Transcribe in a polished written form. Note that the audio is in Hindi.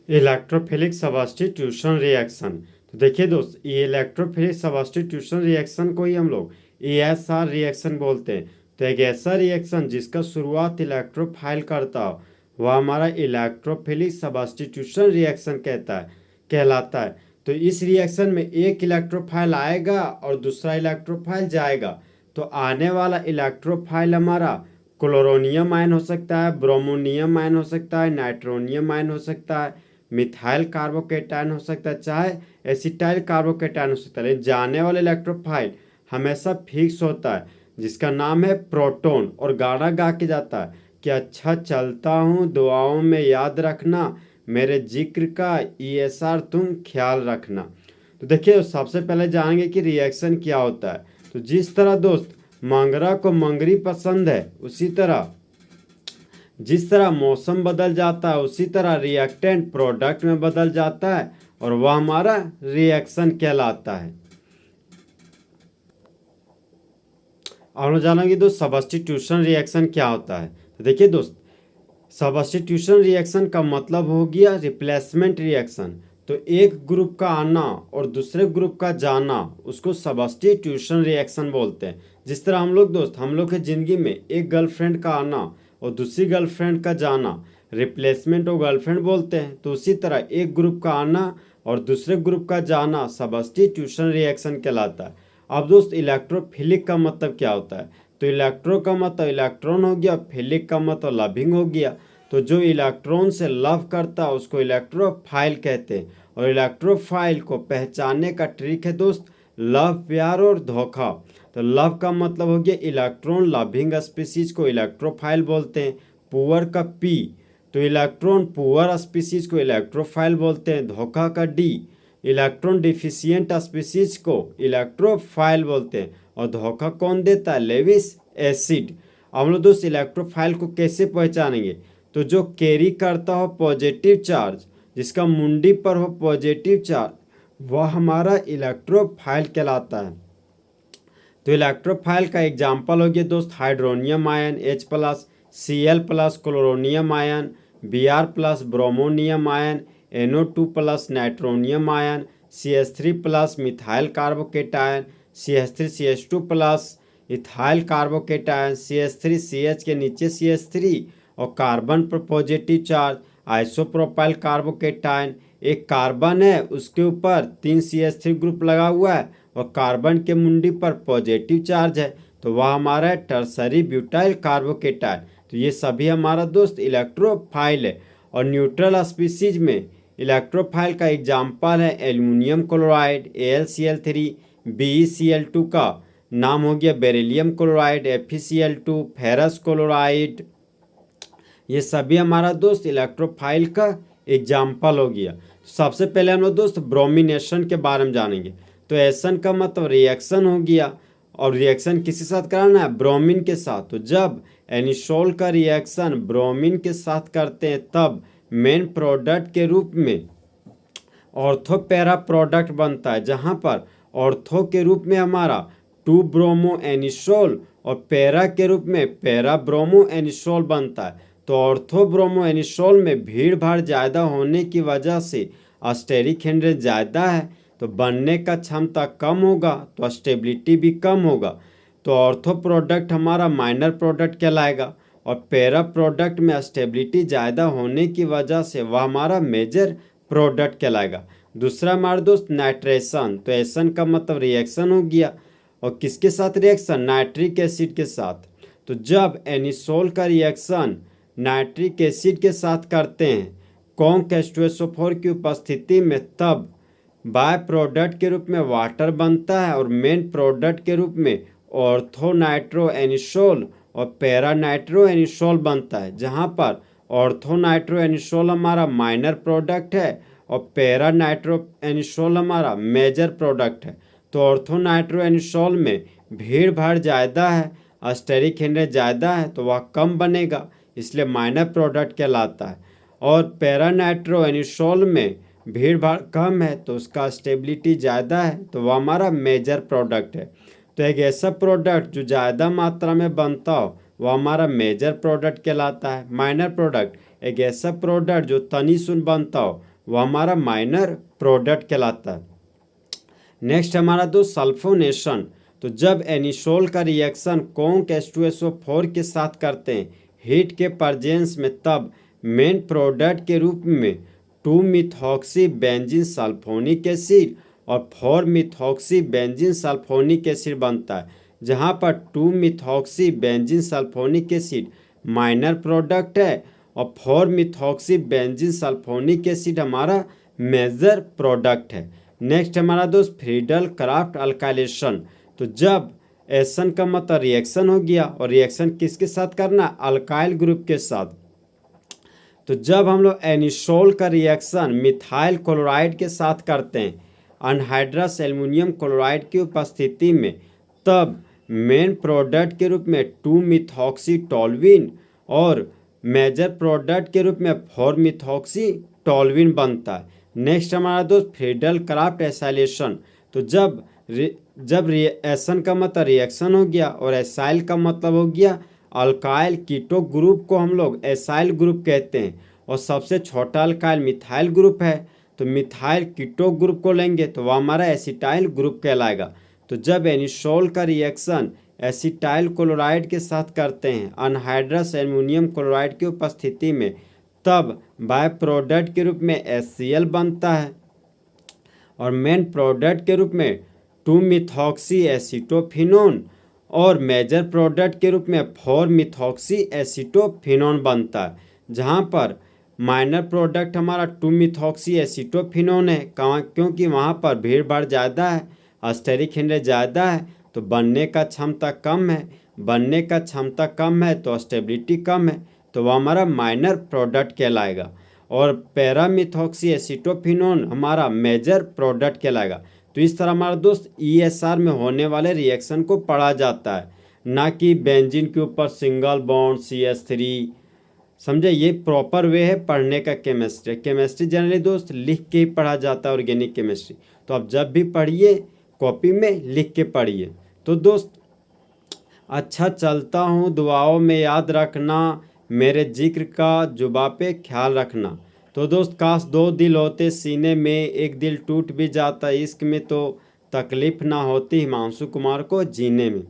Electrophilic substitution reaction. तो देखिए दोस्त, ये इलेक्ट्रोफिलिक सब्स्टिट्यूशन रिएक्शन को ही हम लोग ESR रिएक्शन बोलते हैं। तो एक ऐसा रिएक्शन जिसका शुरुआत इलेक्ट्रोफाइल करता हो वह हमारा इलेक्ट्रोफिलिक सब्स्टिट्यूशन रिएक्शन कहलाता है। तो इस रिएक्शन में एक इलेक्ट्रोफाइल आएगा और दूसरा इलेक्ट्रोफाइल जाएगा। तो आने वाला इलेक्ट्रोफाइल हमारा क्लोरोनियम आयन हो सकता है, ब्रोमोनियम आयन हो सकता है, नाइट्रोनियम आयन हो सकता है, मिथाइल कार्बोकेटायन हो सकता है, चाहे एसिटाइल कार्बोकेटायन हो सकता है। लेकिन जाने वाला इलेक्ट्रोफाइल हमेशा फिक्स होता है जिसका नाम है प्रोटॉन, और गाना गा के जाता है कि अच्छा चलता हूँ दुआओं में याद रखना, मेरे जिक्र का ESR तुम ख्याल रखना। तो देखिए, सबसे पहले जानेंगे कि रिएक्शन क्या होता है। तो जिस तरह दोस्त मंगरा को मंगरी पसंद है, उसी तरह जिस तरह मौसम बदल जाता है उसी तरह रिएक्टेंट प्रोडक्ट में बदल जाता है और वह हमारा रिएक्शन कहलाता है। और हम जानेंगे दोस्त सब्स्टिट्यूशन रिएक्शन क्या होता है। तो देखिए दोस्त, सब्स्टिट्यूशन रिएक्शन का मतलब हो गया रिप्लेसमेंट रिएक्शन। तो एक ग्रुप का आना और दूसरे ग्रुप का जाना उसको सब्स्टिट्यूशन रिएक्शन बोलते हैं। जिस तरह हम लोग की ज़िंदगी में एक गर्लफ्रेंड का आना और दूसरी गर्लफ्रेंड का जाना रिप्लेसमेंट और गर्लफ्रेंड बोलते हैं। तो उसी तरह एक ग्रुप का आना और दूसरे ग्रुप का जाना सब्स्टिट्यूशन रिएक्शन कहलाता है। अब दोस्त, इलेक्ट्रोफिलिक का मतलब क्या होता है। तो इलेक्ट्रो का मतलब इलेक्ट्रॉन हो गया, फिलिक का मतलब लविंग हो गया। तो जो इलेक्ट्रॉन से लव करता है उसको इलेक्ट्रोफाइल कहते हैं। और इलेक्ट्रोफाइल को पहचानने का ट्रिक है दोस्त, लव, प्यार और धोखा। तो लव का मतलब हो गया इलेक्ट्रॉन लविंग स्पीसीज को इलेक्ट्रोफाइल बोलते हैं, पुअर का P। तो इलेक्ट्रॉन पुअर स्पीसीज को इलेक्ट्रोफाइल बोलते हैं। धोखा का D, इलेक्ट्रॉन डिफिशियंट स्पीसीज को इलेक्ट्रोफाइल बोलते हैं। और धोखा कौन देता है? Lewis acid. हम लोग दोस्त इलेक्ट्रोफाइल को कैसे पहचानेंगे? तो जो कैरी करता हो पॉजिटिव चार्ज, जिसका मुंडी पर हो पॉजिटिव चार्ज, वह हमारा इलेक्ट्रोफाइल कहलाता है। तो इलेक्ट्रोफाइल का एग्जाम्पल हो गया दोस्त hydronium ion H+, Cl+, chloronium ion, Br+, bromonium ion, NO2+ nitronium ion, CH3+ methyl carbocation, CH3CH2+ ethyl carbocation, CH3CH के नीचे CH3 और कार्बन पर पॉजिटिव चार्ज, आइसोप्रोपाइल कार्बोकेटायन। एक कार्बन है उसके ऊपर 3 CH3 ग्रुप लगा हुआ है और कार्बन के मुंडी पर पॉजिटिव चार्ज है, तो वह हमारा है टर्सरी ब्यूटाइल कार्बोकेटायन। तो ये सभी हमारा दोस्त इलेक्ट्रोफाइल है। और न्यूट्रल स्पीसीज में इलेक्ट्रोफाइल का एग्जाम्पल है एल्यूमिनियम क्लोराइड AlCl3, BeCl2 का नाम हो गया beryllium chloride FeCl2, ferrous chloride. ये सभी हमारा दोस्त इलेक्ट्रोफाइल का एग्जाम्पल हो गया। सबसे पहले हम लोग दोस्त ब्रोमिनेशन के बारे में जानेंगे। तो एसन का मतलब रिएक्शन हो गया, और रिएक्शन किसके साथ कराना है? ब्रोमीन के साथ। तो जब एनिसोल का रिएक्शन ब्रोमीन के साथ करते हैं तब मेन प्रोडक्ट के रूप में ऑर्थो पैरा प्रोडक्ट बनता है, जहाँ पर ऑर्थो के रूप में हमारा 2 ब्रोमो एनिसोल और पैरा के रूप में पैरा ब्रोमो एनिसोल बनता है। तो ऑर्थो ब्रोमो एनिसोल में भीड़ भाड़ ज़्यादा होने की वजह से स्टेरिक हिंड्रेंस ज़्यादा है, तो बनने का क्षमता कम होगा तो स्टेबिलिटी भी कम होगा। तो ऑर्थो प्रोडक्ट हमारा माइनर प्रोडक्ट कहलाएगा, और पैरा प्रोडक्ट में स्टेबिलिटी ज़्यादा होने की वजह से वह हमारा मेजर प्रोडक्ट कहलाएगा। दूसरा हमारा दोस्त नाइट्रेशन। तो एसन का मतलब रिएक्शन हो गया, और किसके साथ रिएक्शन? नाइट्रिक एसिड के साथ। तो जब एनिसोल का रिएक्शन नाइट्रिक एसिड के साथ करते हैं कॉन्क H2SO4 की उपस्थिति में, तब बाय प्रोडक्ट के रूप में वाटर बनता है और मेन प्रोडक्ट के रूप में ऑर्थो नाइट्रो एनिसोल और पैरा नाइट्रो एनिसोल बनता है, जहाँ पर ऑर्थो नाइट्रो एनिसोल हमारा माइनर प्रोडक्ट है और पैरा नाइट्रो एनिसोल हमारा मेजर प्रोडक्ट है। तो ऑर्थो नाइट्रो एनिसोल में भीड़ भाड़ ज़्यादा है, स्टेरिक हिंड्रेंस ज़्यादा है, तो वह कम बनेगा, इसलिए माइनर प्रोडक्ट कहलाता है। और पैरा नाइट्रो एनिसोल में भीड़ भाड़ कम है तो उसका स्टेबिलिटी ज़्यादा है, तो वह हमारा मेजर प्रोडक्ट है। तो एक ऐसा प्रोडक्ट जो ज़्यादा मात्रा में बनता हो वह हमारा मेजर प्रोडक्ट कहलाता है। माइनर प्रोडक्ट एक ऐसा प्रोडक्ट जो तनी सुन बनता हो वह हमारा माइनर प्रोडक्ट कहलाता है। नेक्स्ट हमारा दोस्त सल्फोनेशन। तो जब एनिसोल का रिएक्शन कॉन्क H2SO4 के साथ करते हैं हीट के प्रेजेंस में, तब मेन प्रोडक्ट के रूप में 2 मिथॉक्सी बेंजीन सल्फोनिक एसिड और 4 मिथॉक्सी बेंजीन सल्फोनिक एसिड बनता है, जहाँ पर 2 methoxy benzene sulphonic acid minor product है और 4 मिथॉक्सी बेंजीन सल्फोनिक एसिड हमारा मेजर प्रोडक्ट है। नेक्स्ट हमारा दोस्त फ्रीडल क्राफ्ट अल्काइलेशन। तो जब एसन का मतलब रिएक्शन हो गया और रिएक्शन किसके साथ करना, अल्काइल ग्रुप के साथ। तो जब हम लोग एनिसोल का रिएक्शन मिथाइल क्लोराइड के साथ करते हैं अनहाइड्रस एल्युमिनियम क्लोराइड की उपस्थिति में, तब मेन प्रोडक्ट के रूप में 2 मिथॉक्सी टोल्यूइन और मेजर प्रोडक्ट के रूप में 4 मिथॉक्सी टोल्यूइन बनता है। नेक्स्ट हमारा दोस्त फ्रीडल क्राफ्ट एसाइलेशन। तो जब एसन का मतलब रिएक्शन हो गया और एसाइल का मतलब हो गया अल्काइल कीटो ग्रुप को हम लोग एसाइल ग्रुप कहते हैं, और सबसे छोटा अल्काइल मिथाइल ग्रुप है, तो मिथाइल कीटो ग्रुप को लेंगे तो वह हमारा एसिटाइल ग्रुप कहलाएगा। तो जब एनिसोल का रिएक्शन एसिटाइल क्लोराइड के साथ करते हैं अनहाइड्रस एल्युमिनियम क्लोराइड की उपस्थिति में, तब बाय प्रोडक्ट के रूप में HCl बनता है और मेन प्रोडक्ट के रूप में 2 मिथॉक्सी एसीटोफिनोन और मेजर प्रोडक्ट के रूप में 4 मिथॉक्सी एसीटोफिनोन बनता है, जहाँ पर माइनर प्रोडक्ट हमारा 2 मिथॉक्सी एसीटोफिनोन है, क्योंकि वहाँ पर भीड़ भाड़ ज़्यादा है, अस्टेरिक हिंड्रेज ज़्यादा है, तो बनने का क्षमता कम है, तो स्टेबिलिटी कम है, तो वह हमारा माइनर प्रोडक्ट कहलाएगा। और पैरामिथॉक्सी एसीटोफिनोन हमारा मेजर प्रोडक्ट कहलाएगा। तो इस तरह हमारा दोस्त ESR में होने वाले रिएक्शन को पढ़ा जाता है, ना कि बेंजीन के ऊपर सिंगल बॉन्ड CH3। समझे, ये प्रॉपर वे है पढ़ने का केमिस्ट्री जनरली दोस्त लिख के ही पढ़ा जाता है, ऑर्गेनिक केमिस्ट्री। तो आप जब भी पढ़िए कॉपी में लिख के पढ़िए। तो दोस्त अच्छा चलता हूँ, दुआओं में याद रखना, मेरे जिक्र का जुबा पे ख्याल रखना। तो दोस्त काश 2 दिल होते सीने में, एक दिल टूट भी जाता इश्क में, तो तकलीफ़ ना होती हिमांशु कुमार को जीने में।